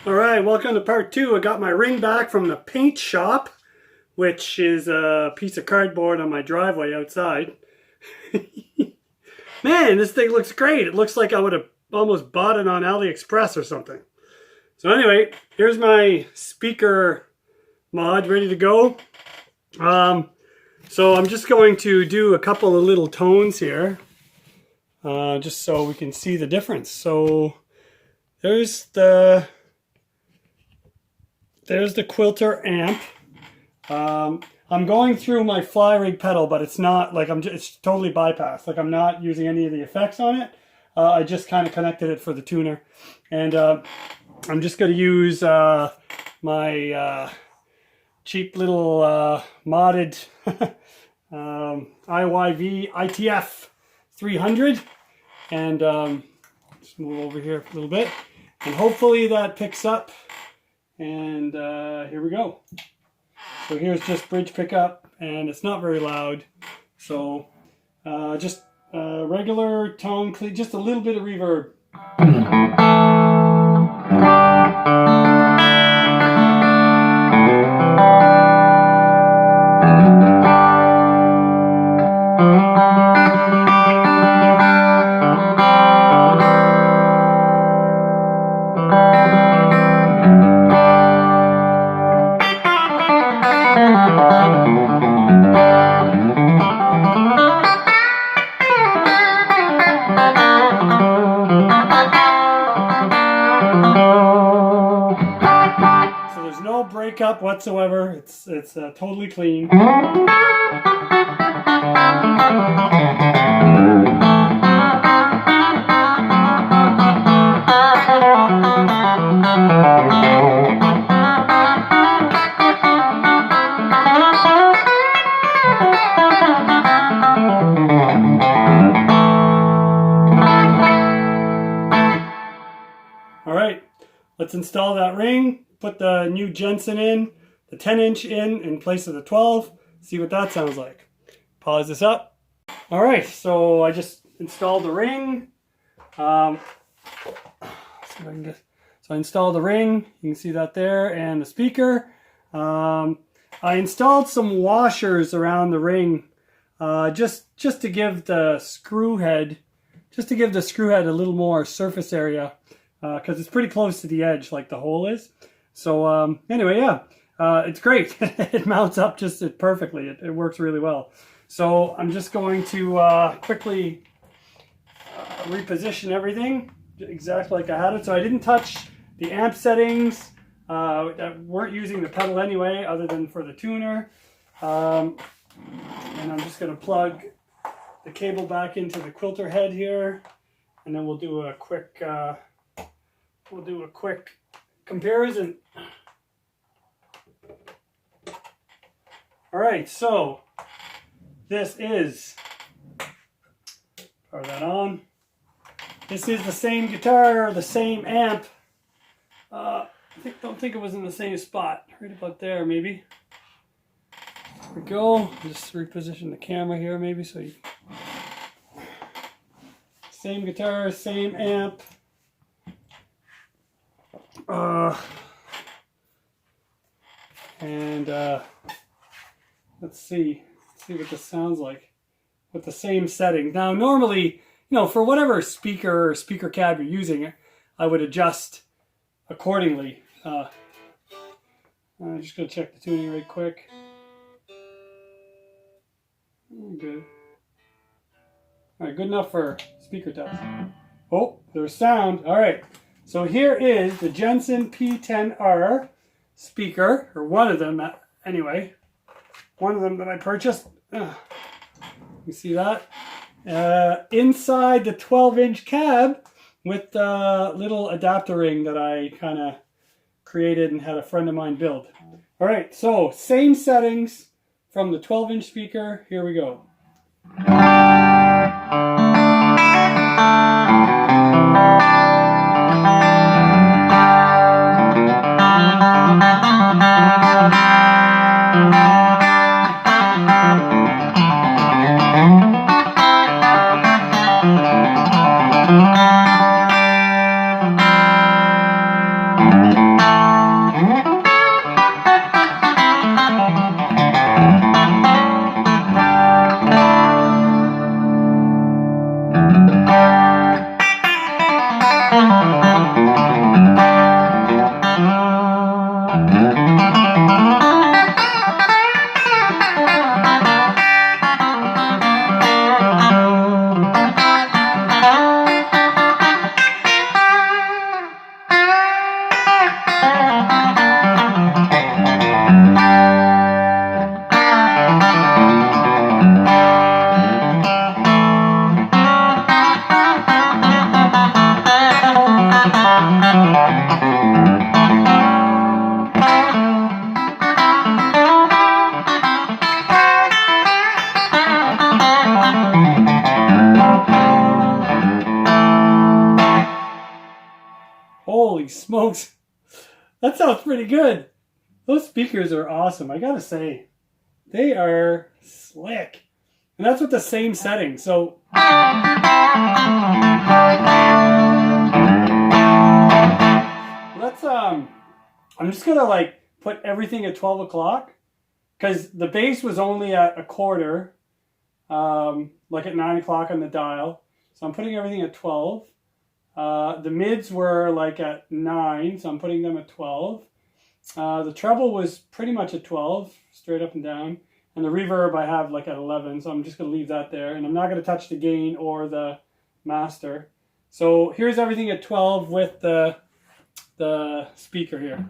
Alright, welcome to part 2. I got my ring back from the paint shop, which is a piece of cardboard on my driveway outside. Man, this thing looks great. It looks like I would have almost bought it on AliExpress or something. So anyway, here's my speaker mod ready to go. So I'm just going to do a couple of little tones here, just so we can see the difference. So there's the Quilter amp. I'm going through my fly rig pedal, but it's not like it's totally bypassed. Like I'm not using any of the effects on it. I just kind of connected it for the tuner, and I'm just going to use my cheap little modded IYV ITF 300, and just move over here a little bit, and hopefully that picks up. And here we go. So here's just bridge pickup, and it's not very loud. So just regular tone, just a little bit of reverb. No breakup whatsoever. It's totally clean. All right, let's install that ring. Put the new Jensen in, the 10-inch in place of the 12. See what that sounds like. Pause this up. All right, so I just installed the ring. So I installed the ring. You can see that there, and the speaker. I installed some washers around the ring, just to give the screw head, a little more surface area, because it's pretty close to the edge, like the hole is. So anyway, yeah, it's great. It mounts up just perfectly. It works really well. So I'm just going to quickly reposition everything exactly like I had it. So I didn't touch the amp settings that weren't using the pedal anyway, other than for the tuner. And I'm just going to plug the cable back into the Quilter head here, and then we'll do a quick comparison. All right, so this is, power that on. This is the same guitar, the same amp. Don't think it was in the same spot. Right about there, maybe. There we go. Just reposition the camera here, maybe, so you. Same guitar, same amp. Let's see what this sounds like with the same setting. Now, normally, for whatever speaker or speaker cab you're using, I would adjust accordingly. I'm just gonna check the tuning right quick. Good. All right, good enough for speaker test. Oh, there's sound. All right. So here is the Jensen P10R speaker, or one of them anyway. One of them that I purchased. You see that? Inside the 12-inch cab with the little adapter ring that I kind of created and had a friend of mine build. All right, so same settings from the 12-inch speaker. Here we go. That sounds pretty good. Those speakers are awesome, I gotta say. They are slick. And that's with the same setting. So let's I'm just gonna like put everything at 12 o'clock because the bass was only at a quarter, like at 9 o'clock on the dial. So I'm putting everything at 12. The mids were like at 9, so I'm putting them at 12. The treble was pretty much at 12, straight up and down. And the reverb I have like at 11, so I'm just going to leave that there. And I'm not going to touch the gain or the master. So here's everything at 12 with the speaker here.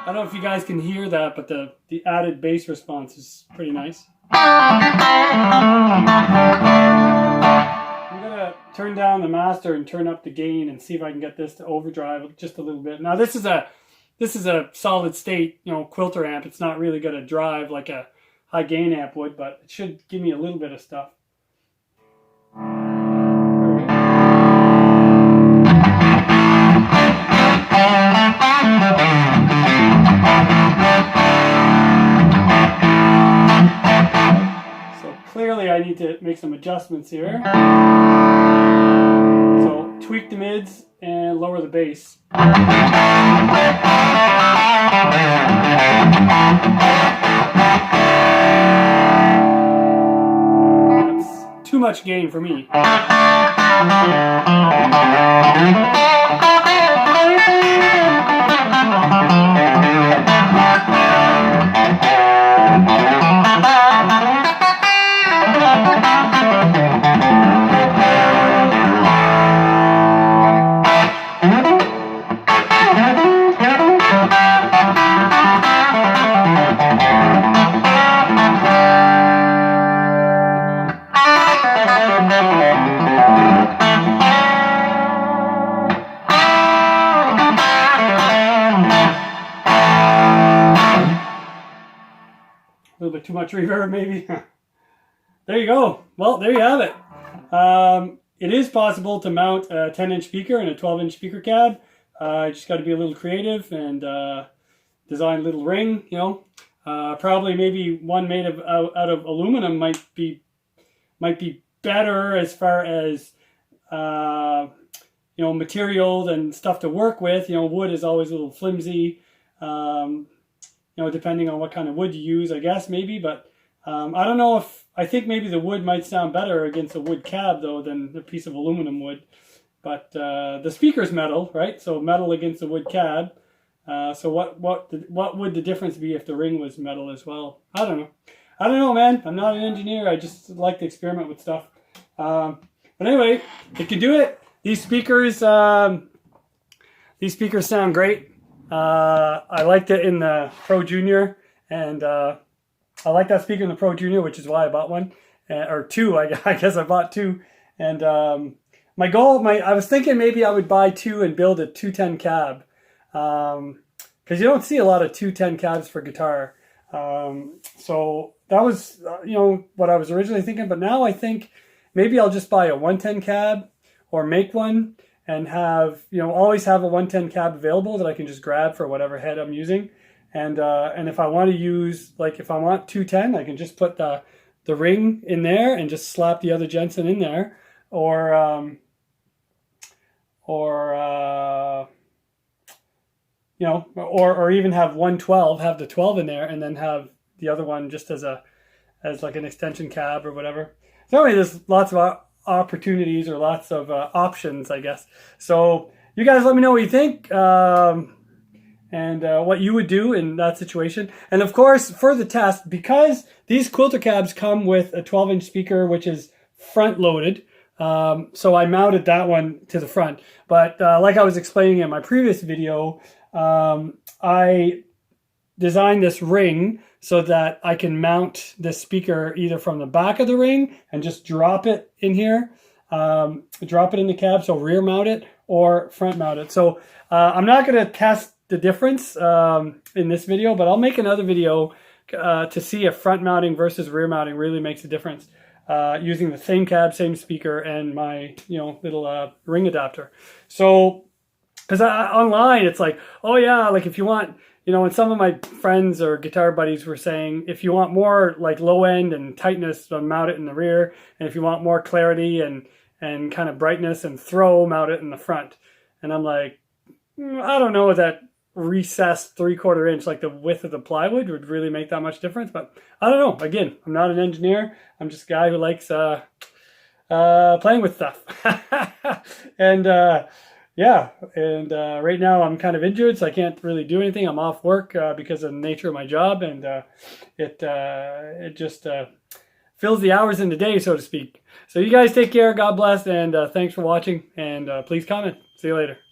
I don't know if you guys can hear that, but the added bass response is pretty nice. I'm gonna turn down the master and turn up the gain and see if I can get this to overdrive just a little bit. Now this is a solid state, quilter amp. It's not really gonna drive like a high gain amp would, but it should give me a little bit of stuff. Clearly I need to make some adjustments here. So tweak the mids and lower the bass. That's too much gain for me. A little bit too much reverb, maybe. There you go. Well, there you have it. It is possible to mount a 10-inch speaker and a 12-inch speaker cab. You just got to be a little creative and design a little ring. Probably maybe one made out of aluminum might be better as far as materials and stuff to work with. Wood is always a little flimsy. Depending on what kind of wood you use, I guess, maybe. But I don't know I think maybe the wood might sound better against a wood cab, though, than a piece of aluminum wood. But the speaker's metal, right? So metal against a wood cab. So what would the difference be if the ring was metal as well? I don't know. I don't know, man. I'm not an engineer. I just like to experiment with stuff. But anyway, it can do it. These speakers sound great. I liked it in the Pro Junior, and I like that speaker in the Pro Junior, which is why I bought one, or two. I guess I bought two. And my goal, I was thinking maybe I would buy two and build a 210 cab, because you don't see a lot of 210 cabs for guitar. So that was what I was originally thinking. But now I think maybe I'll just buy a 110 cab or make one. And have, always have a 110 cab available that I can just grab for whatever head I'm using. And if I want to use, if I want 210, I can just put the ring in there and just slap the other Jensen in there. Or even have 112, have the 12 in there, and then have the other one just as like an extension cab or whatever. So anyway, there's lots of opportunities or lots of options, I guess. So you guys let me know what you think and what you would do in that situation. And of course, for the test, because these quilter cabs come with a 12-inch speaker, which is front loaded, so I mounted that one to the front. But like I was explaining in my previous video, I designed this ring so that I can mount the speaker either from the back of the ring and just drop it in here, drop it in the cab, so rear mount it, or front mount it. So I'm not going to test the difference in this video, but I'll make another video to see if front mounting versus rear mounting really makes a difference using the same cab, same speaker, and my little ring adapter. So, because online it's like, oh yeah, like if you want, and some of my friends or guitar buddies were saying, if you want more like low end and tightness, mount it in the rear, and if you want more clarity and kind of brightness and throw, mount it in the front. And I'm like, I don't know if that recessed 3/4 inch, like the width of the plywood, would really make that much difference. But I don't know. Again, I'm not an engineer. I'm just a guy who likes playing with stuff. And yeah, and right now I'm kind of injured, so I can't really do anything. I'm off work because of the nature of my job, and it just fills the hours in the day, so to speak. So you guys take care, God bless, and thanks for watching, and please comment. See you later.